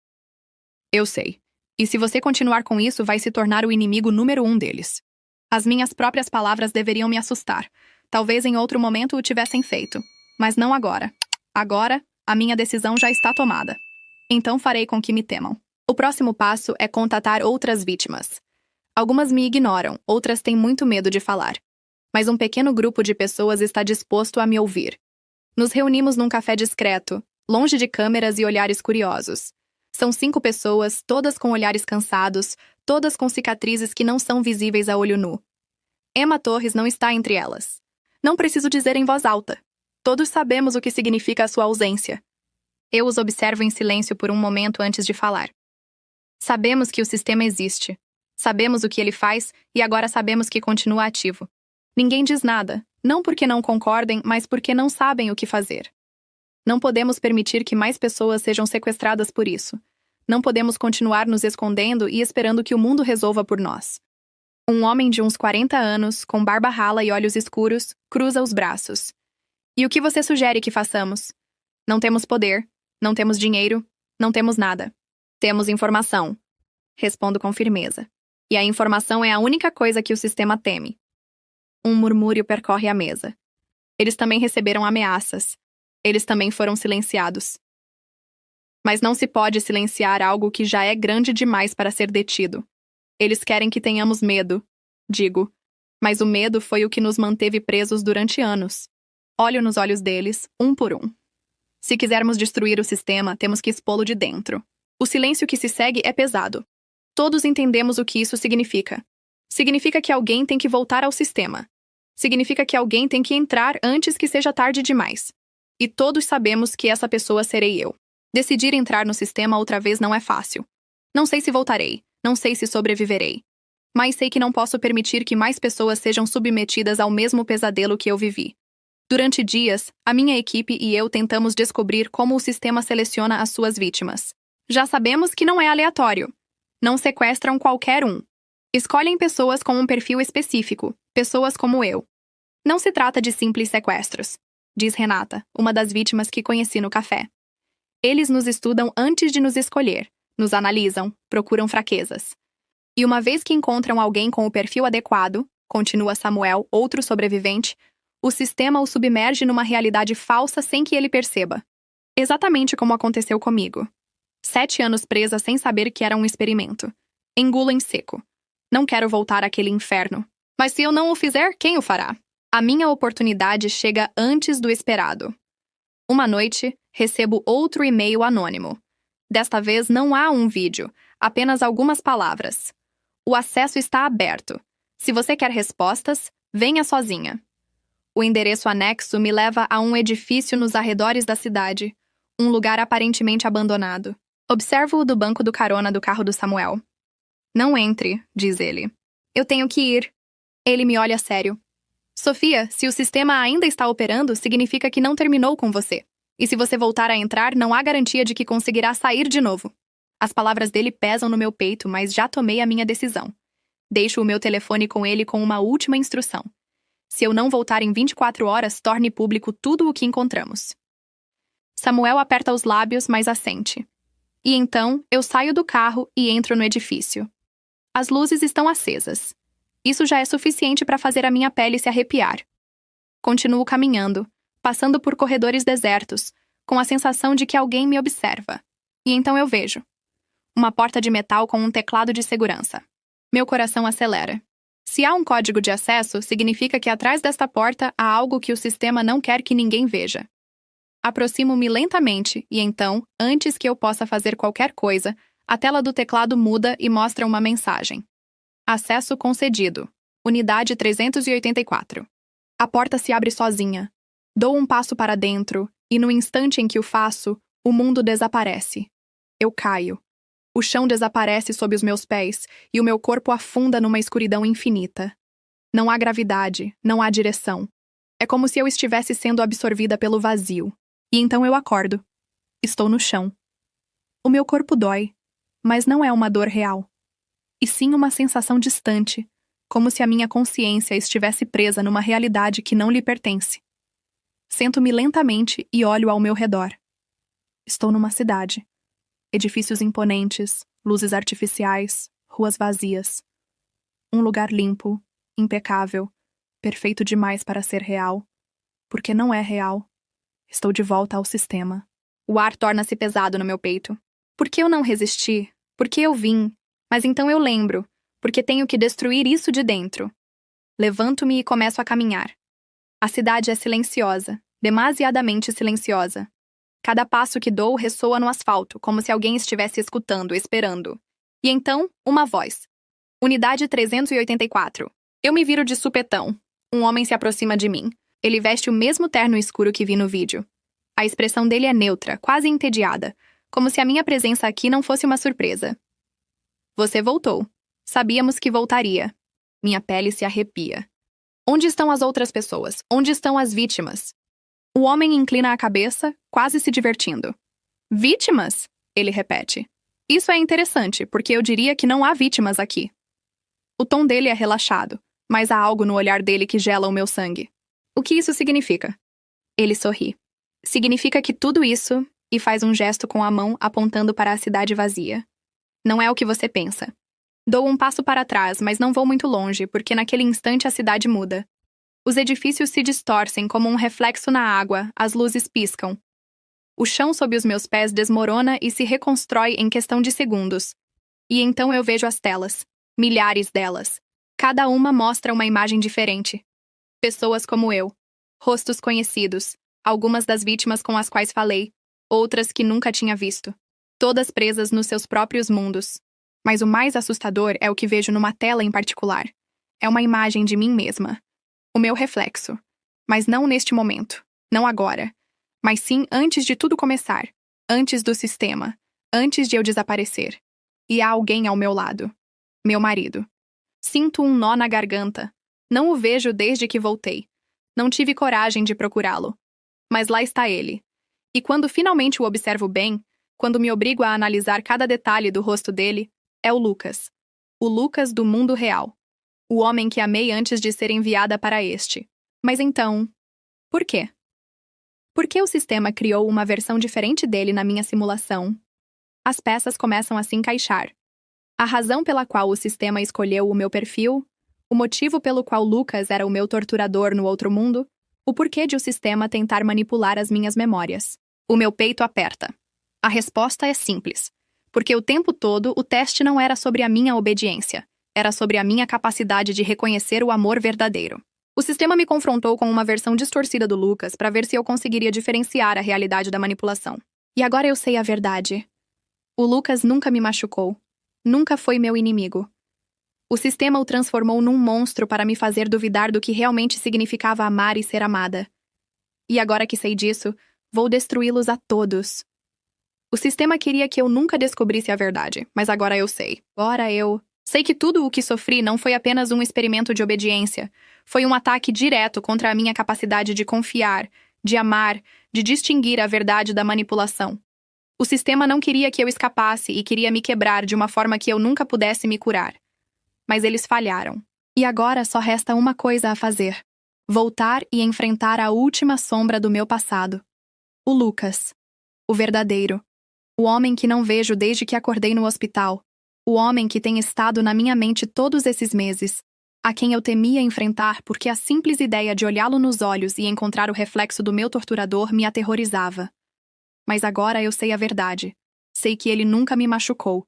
Eu sei. E se você continuar com isso, vai se tornar o inimigo número 1 deles. As minhas próprias palavras deveriam me assustar. Talvez em outro momento o tivessem feito. Mas não agora. Agora, a minha decisão já está tomada. Então farei com que me temam. O próximo passo é contatar outras vítimas. Algumas me ignoram, outras têm muito medo de falar. Mas um pequeno grupo de pessoas está disposto a me ouvir. Nos reunimos num café discreto, longe de câmeras e olhares curiosos. São 5 pessoas, todas com olhares cansados, todas com cicatrizes que não são visíveis a olho nu. Emma Torres não está entre elas. Não preciso dizer em voz alta. Todos sabemos o que significa a sua ausência. Eu os observo em silêncio por um momento antes de falar. Sabemos que o sistema existe. Sabemos o que ele faz e agora sabemos que continua ativo. Ninguém diz nada, não porque não concordem, mas porque não sabem o que fazer. Não podemos permitir que mais pessoas sejam sequestradas por isso. Não podemos continuar nos escondendo e esperando que o mundo resolva por nós. Um homem de uns 40 anos, com barba rala e olhos escuros, cruza os braços. E o que você sugere que façamos? Não temos poder, não temos dinheiro, não temos nada. Temos informação. Respondo com firmeza. E a informação é a única coisa que o sistema teme. Um murmúrio percorre a mesa. Eles também receberam ameaças. Eles também foram silenciados. Mas não se pode silenciar algo que já é grande demais para ser detido. Eles querem que tenhamos medo, digo. Mas o medo foi o que nos manteve presos durante anos. Olho nos olhos deles, um por um. Se quisermos destruir o sistema, temos que expô-lo de dentro. O silêncio que se segue é pesado. Todos entendemos o que isso significa. Significa que alguém tem que voltar ao sistema. Significa que alguém tem que entrar antes que seja tarde demais. E todos sabemos que essa pessoa serei eu. Decidir entrar no sistema outra vez não é fácil. Não sei se voltarei, não sei se sobreviverei. Mas sei que não posso permitir que mais pessoas sejam submetidas ao mesmo pesadelo que eu vivi. Durante dias, a minha equipe e eu tentamos descobrir como o sistema seleciona as suas vítimas. Já sabemos que não é aleatório. Não sequestram qualquer um. Escolhem pessoas com um perfil específico, pessoas como eu. Não se trata de simples sequestros, diz Renata, uma das vítimas que conheci no café. Eles nos estudam antes de nos escolher, nos analisam, procuram fraquezas. E uma vez que encontram alguém com o perfil adequado, continua Samuel, outro sobrevivente, o sistema o submerge numa realidade falsa sem que ele perceba. Exatamente como aconteceu comigo. 7 anos presa sem saber que era um experimento. Engulo em seco. Não quero voltar àquele inferno. Mas se eu não o fizer, quem o fará? A minha oportunidade chega antes do esperado. Uma noite, recebo outro e-mail anônimo. Desta vez não há um vídeo, apenas algumas palavras. O acesso está aberto. Se você quer respostas, venha sozinha. O endereço anexo me leva a um edifício nos arredores da cidade, um lugar aparentemente abandonado. Observo-o do banco do carona do carro do Samuel. Não entre, diz ele. Eu tenho que ir. Ele me olha sério. Sofia, se o sistema ainda está operando, significa que não terminou com você. E se você voltar a entrar, não há garantia de que conseguirá sair de novo. As palavras dele pesam no meu peito, mas já tomei a minha decisão. Deixo o meu telefone com ele com uma última instrução. Se eu não voltar em 24 horas, torne público tudo o que encontramos. Samuel aperta os lábios, mas assente. E então, eu saio do carro e entro no edifício. As luzes estão acesas. Isso já é suficiente para fazer a minha pele se arrepiar. Continuo caminhando, passando por corredores desertos, com a sensação de que alguém me observa. E então eu vejo. Uma porta de metal com um teclado de segurança. Meu coração acelera. Se há um código de acesso, significa que atrás desta porta há algo que o sistema não quer que ninguém veja. Aproximo-me lentamente e então, antes que eu possa fazer qualquer coisa, a tela do teclado muda e mostra uma mensagem. Acesso concedido. Unidade 384. A porta se abre sozinha. Dou um passo para dentro e, no instante em que o faço, o mundo desaparece. Eu caio. O chão desaparece sob os meus pés e o meu corpo afunda numa escuridão infinita. Não há gravidade, não há direção. É como se eu estivesse sendo absorvida pelo vazio. E então eu acordo. Estou no chão. O meu corpo dói, mas não é uma dor real. E sim uma sensação distante, como se a minha consciência estivesse presa numa realidade que não lhe pertence. Sento-me lentamente e olho ao meu redor. Estou numa cidade. Edifícios imponentes, luzes artificiais, ruas vazias. Um lugar limpo, impecável, perfeito demais para ser real. Porque não é real. Estou de volta ao sistema. O ar torna-se pesado no meu peito. Por que eu não resisti? Por que eu vim? Mas então eu lembro, porque tenho que destruir isso de dentro. Levanto-me e começo a caminhar. A cidade é silenciosa, demasiadamente silenciosa. Cada passo que dou ressoa no asfalto, como se alguém estivesse escutando, esperando. E então, uma voz. Unidade 384. Eu me viro de supetão. Um homem se aproxima de mim. Ele veste o mesmo terno escuro que vi no vídeo. A expressão dele é neutra, quase entediada, como se a minha presença aqui não fosse uma surpresa. Você voltou. Sabíamos que voltaria. Minha pele se arrepia. Onde estão as outras pessoas? Onde estão as vítimas? O homem inclina a cabeça, quase se divertindo. Vítimas? Ele repete. Isso é interessante, porque eu diria que não há vítimas aqui. O tom dele é relaxado, mas há algo no olhar dele que gela o meu sangue. O que isso significa? Ele sorri. Significa que tudo isso, e faz um gesto com a mão apontando para a cidade vazia. Não é o que você pensa. Dou um passo para trás, mas não vou muito longe, porque naquele instante a cidade muda. Os edifícios se distorcem como um reflexo na água, as luzes piscam. O chão sob os meus pés desmorona e se reconstrói em questão de segundos. E então eu vejo as telas. Milhares delas. Cada uma mostra uma imagem diferente. Pessoas como eu. Rostos conhecidos. Algumas das vítimas com as quais falei. Outras que nunca tinha visto. Todas presas nos seus próprios mundos. Mas o mais assustador é o que vejo numa tela em particular. É uma imagem de mim mesma. O meu reflexo. Mas não neste momento. Não agora. Mas sim antes de tudo começar. Antes do sistema. Antes de eu desaparecer. E há alguém ao meu lado. Meu marido. Sinto um nó na garganta. Não o vejo desde que voltei. Não tive coragem de procurá-lo. Mas lá está ele. E quando finalmente o observo bem, quando me obrigo a analisar cada detalhe do rosto dele, é o Lucas. O Lucas do mundo real. O homem que amei antes de ser enviada para este. Mas então, por quê? Por que o sistema criou uma versão diferente dele na minha simulação? As peças começam a se encaixar. A razão pela qual o sistema escolheu o meu perfil, o motivo pelo qual Lucas era o meu torturador no outro mundo, o porquê de o sistema tentar manipular as minhas memórias. O meu peito aperta. A resposta é simples. Porque o tempo todo o teste não era sobre a minha obediência, era sobre a minha capacidade de reconhecer o amor verdadeiro. O sistema me confrontou com uma versão distorcida do Lucas para ver se eu conseguiria diferenciar a realidade da manipulação. E agora eu sei a verdade. O Lucas nunca me machucou. Nunca foi meu inimigo. O sistema o transformou num monstro para me fazer duvidar do que realmente significava amar e ser amada. E agora que sei disso, vou destruí-los a todos. O sistema queria que eu nunca descobrisse a verdade, mas agora eu sei. Agora eu sei que tudo o que sofri não foi apenas um experimento de obediência. Foi um ataque direto contra a minha capacidade de confiar, de amar, de distinguir a verdade da manipulação. O sistema não queria que eu escapasse e queria me quebrar de uma forma que eu nunca pudesse me curar. Mas eles falharam. E agora só resta uma coisa a fazer: voltar e enfrentar a última sombra do meu passado. O Lucas. O verdadeiro. O homem que não vejo desde que acordei no hospital. O homem que tem estado na minha mente todos esses meses. A quem eu temia enfrentar porque a simples ideia de olhá-lo nos olhos e encontrar o reflexo do meu torturador me aterrorizava. Mas agora eu sei a verdade. Sei que ele nunca me machucou.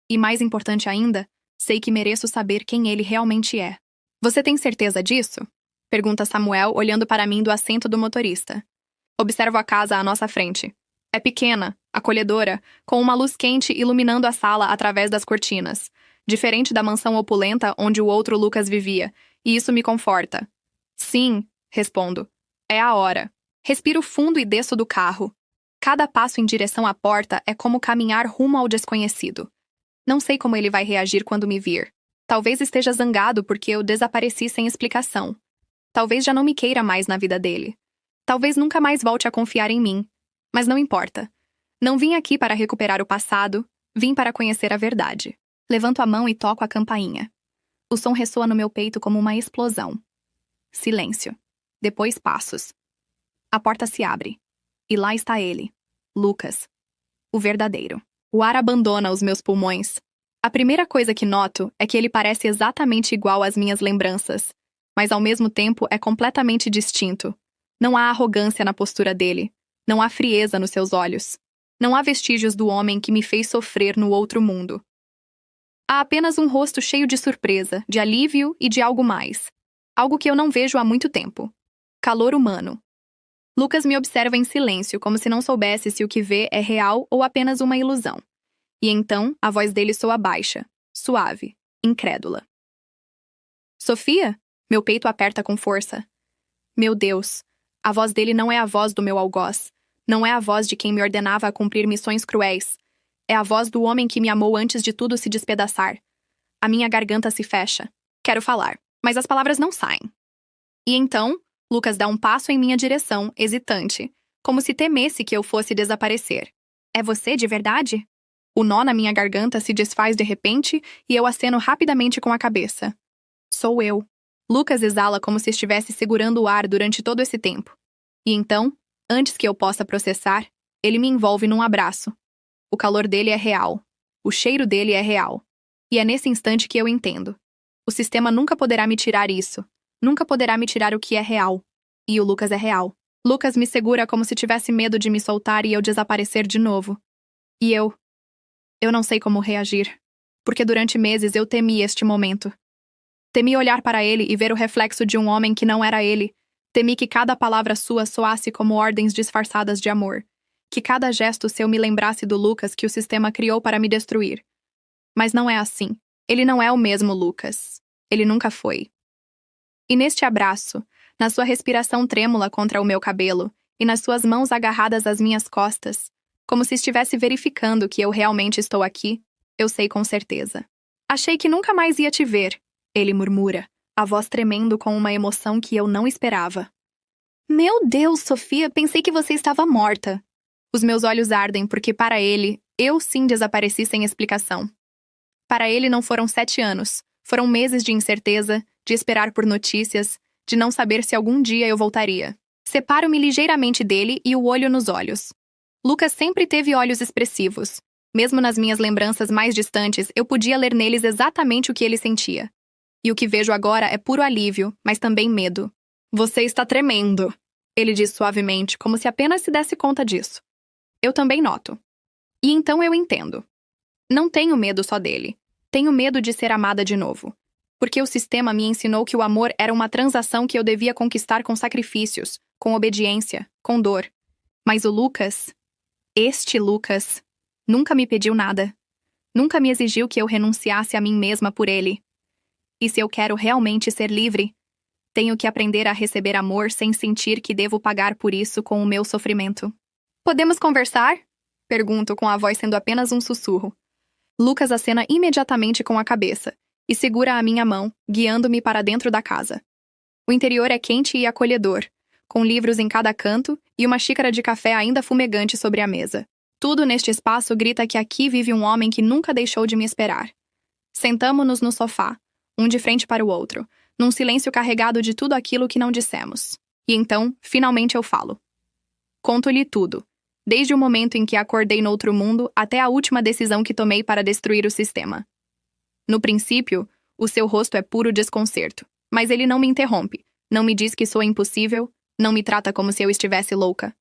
E mais importante ainda, sei que mereço saber quem ele realmente é. Você tem certeza disso? Pergunta Samuel, olhando para mim do assento do motorista. Observo a casa à nossa frente. É pequena, acolhedora, com uma luz quente iluminando a sala através das cortinas, diferente da mansão opulenta onde o outro Lucas vivia, e isso me conforta. Sim, respondo. É a hora. Respiro fundo e desço do carro. Cada passo em direção à porta é como caminhar rumo ao desconhecido. Não sei como ele vai reagir quando me vir. Talvez esteja zangado porque eu desapareci sem explicação. Talvez já não me queira mais na vida dele. Talvez nunca mais volte a confiar em mim. Mas não importa. Não vim aqui para recuperar o passado, vim para conhecer a verdade. Levanto a mão e toco a campainha. O som ressoa no meu peito como uma explosão. Silêncio. Depois passos. A porta se abre. E lá está ele. Lucas. O verdadeiro. O ar abandona os meus pulmões. A primeira coisa que noto é que ele parece exatamente igual às minhas lembranças, mas ao mesmo tempo é completamente distinto. Não há arrogância na postura dele. Não há frieza nos seus olhos. Não há vestígios do homem que me fez sofrer no outro mundo. Há apenas um rosto cheio de surpresa, de alívio e de algo mais. Algo que eu não vejo há muito tempo. Calor humano. Lucas me observa em silêncio, como se não soubesse se o que vê é real ou apenas uma ilusão. E então, a voz dele soa baixa, suave, incrédula. Sofia? Meu peito aperta com força. Meu Deus, a voz dele não é a voz do meu algoz. Não é a voz de quem me ordenava a cumprir missões cruéis. É a voz do homem que me amou antes de tudo se despedaçar. A minha garganta se fecha. Quero falar, mas as palavras não saem. E então, Lucas dá um passo em minha direção, hesitante, como se temesse que eu fosse desaparecer. É você de verdade? O nó na minha garganta se desfaz de repente e eu aceno rapidamente com a cabeça. Sou eu. Lucas exala como se estivesse segurando o ar durante todo esse tempo. E então, antes que eu possa processar, ele me envolve num abraço. O calor dele é real. O cheiro dele é real. E é nesse instante que eu entendo. O sistema nunca poderá me tirar isso. Nunca poderá me tirar o que é real. E o Lucas é real. Lucas me segura como se tivesse medo de me soltar e eu desaparecer de novo. E eu não sei como reagir. Porque durante meses eu temi este momento. Temi olhar para ele e ver o reflexo de um homem que não era ele. Temi que cada palavra sua soasse como ordens disfarçadas de amor. Que cada gesto seu me lembrasse do Lucas que o sistema criou para me destruir. Mas não é assim. Ele não é o mesmo Lucas. Ele nunca foi. E neste abraço, na sua respiração trêmula contra o meu cabelo e nas suas mãos agarradas às minhas costas, como se estivesse verificando que eu realmente estou aqui, eu sei com certeza. Achei que nunca mais ia te ver, ele murmura, a voz tremendo com uma emoção que eu não esperava. Meu Deus, Sofia, pensei que você estava morta. Os meus olhos ardem porque para ele, eu sim desapareci sem explicação. Para ele não foram 7 anos, foram meses de incerteza, de esperar por notícias, de não saber se algum dia eu voltaria. Separo-me ligeiramente dele e o olho nos olhos. Lucas sempre teve olhos expressivos. Mesmo nas minhas lembranças mais distantes, eu podia ler neles exatamente o que ele sentia. E o que vejo agora é puro alívio, mas também medo. Você está tremendo, ele diz suavemente, como se apenas se desse conta disso. Eu também noto. E então eu entendo. Não tenho medo só dele. Tenho medo de ser amada de novo. Porque o sistema me ensinou que o amor era uma transação que eu devia conquistar com sacrifícios, com obediência, com dor. Mas o Lucas, este Lucas, nunca me pediu nada. Nunca me exigiu que eu renunciasse a mim mesma por ele. E se eu quero realmente ser livre, tenho que aprender a receber amor sem sentir que devo pagar por isso com o meu sofrimento. Podemos conversar? Pergunto com a voz sendo apenas um sussurro. Lucas acena imediatamente com a cabeça e segura a minha mão, guiando-me para dentro da casa. O interior é quente e acolhedor, com livros em cada canto e uma xícara de café ainda fumegante sobre a mesa. Tudo neste espaço grita que aqui vive um homem que nunca deixou de me esperar. Sentamo-nos no sofá, um de frente para o outro, num silêncio carregado de tudo aquilo que não dissemos. E então, finalmente eu falo. Conto-lhe tudo, desde o momento em que acordei no outro mundo até a última decisão que tomei para destruir o sistema. No princípio, o seu rosto é puro desconcerto, mas ele não me interrompe, não me diz que sou impossível, não me trata como se eu estivesse louca.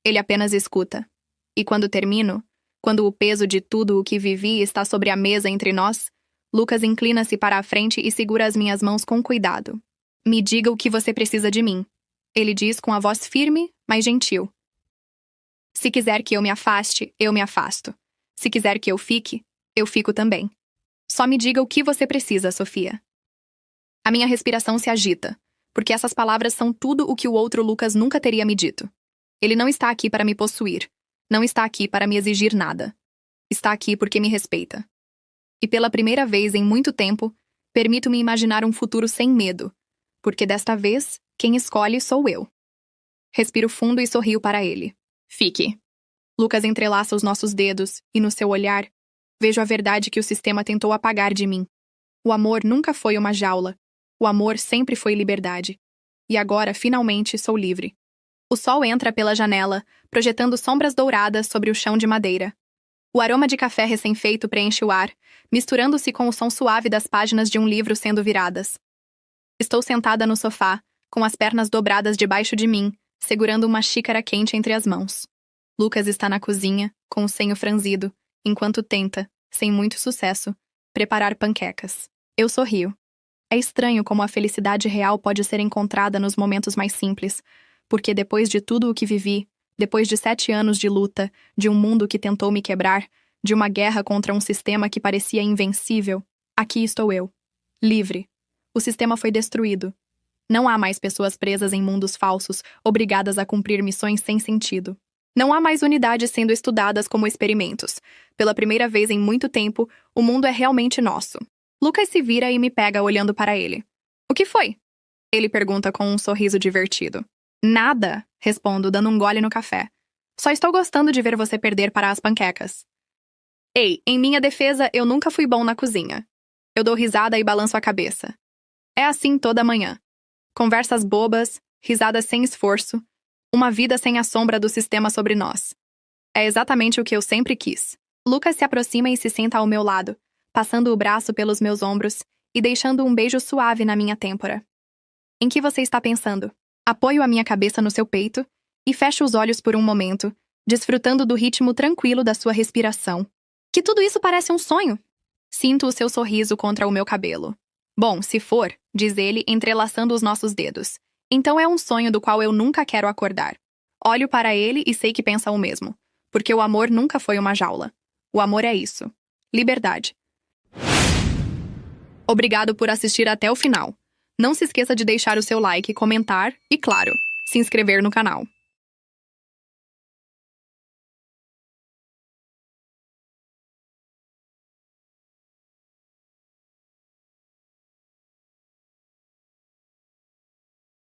Ele apenas escuta. E quando termino, quando o peso de tudo o que vivi está sobre a mesa entre nós, Lucas inclina-se para a frente e segura as minhas mãos com cuidado. Me diga o que você precisa de mim. Ele diz com a voz firme, mas gentil. Se quiser que eu me afaste, eu me afasto. Se quiser que eu fico também. Só me diga o que você precisa, Sofia. A minha respiração se agita, porque essas palavras são tudo o que o outro Lucas nunca teria me dito. Ele não está aqui para me possuir. Não está aqui para me exigir nada. Está aqui porque me respeita. E pela primeira vez em muito tempo, permito-me imaginar um futuro sem medo, porque desta vez, quem escolhe sou eu. Respiro fundo e sorrio para ele. Fique. Lucas entrelaça os nossos dedos e, no seu olhar, vejo a verdade que o sistema tentou apagar de mim. O amor nunca foi uma jaula. O amor sempre foi liberdade. E agora, finalmente, sou livre. O sol entra pela janela, projetando sombras douradas sobre o chão de madeira. O aroma de café recém-feito preenche o ar, misturando-se com o som suave das páginas de um livro sendo viradas. Estou sentada no sofá, com as pernas dobradas debaixo de mim, segurando uma xícara quente entre as mãos. Lucas está na cozinha, com o senho franzido, enquanto tenta, sem muito sucesso, preparar panquecas. Eu sorrio. É estranho como a felicidade real pode ser encontrada nos momentos mais simples, porque depois de tudo o que vivi, depois de 7 anos de luta, de um mundo que tentou me quebrar, de uma guerra contra um sistema que parecia invencível, aqui estou eu, livre. O sistema foi destruído. Não há mais pessoas presas em mundos falsos, obrigadas a cumprir missões sem sentido. Não há mais unidades sendo estudadas como experimentos. Pela primeira vez em muito tempo, o mundo é realmente nosso. Lucas se vira e me pega olhando para ele. O que foi? Ele pergunta com um sorriso divertido. Nada, respondo, dando um gole no café. Só estou gostando de ver você perder para as panquecas. Ei, em minha defesa, eu nunca fui bom na cozinha. Eu dou risada e balanço a cabeça. É assim toda manhã. Conversas bobas, risadas sem esforço, uma vida sem a sombra do sistema sobre nós. É exatamente o que eu sempre quis. Lucas se aproxima e se senta ao meu lado, passando o braço pelos meus ombros e deixando um beijo suave na minha têmpora. Em que você está pensando? Apoio a minha cabeça no seu peito e fecho os olhos por um momento, desfrutando do ritmo tranquilo da sua respiração. Que tudo isso parece um sonho. Sinto o seu sorriso contra o meu cabelo. Bom, se for, diz ele, entrelaçando os nossos dedos. Então é um sonho do qual eu nunca quero acordar. Olho para ele e sei que pensa o mesmo. Porque o amor nunca foi uma jaula. O amor é isso. Liberdade. Obrigado por assistir até o final. Não se esqueça de deixar o seu like, comentar e, claro, se inscrever no canal.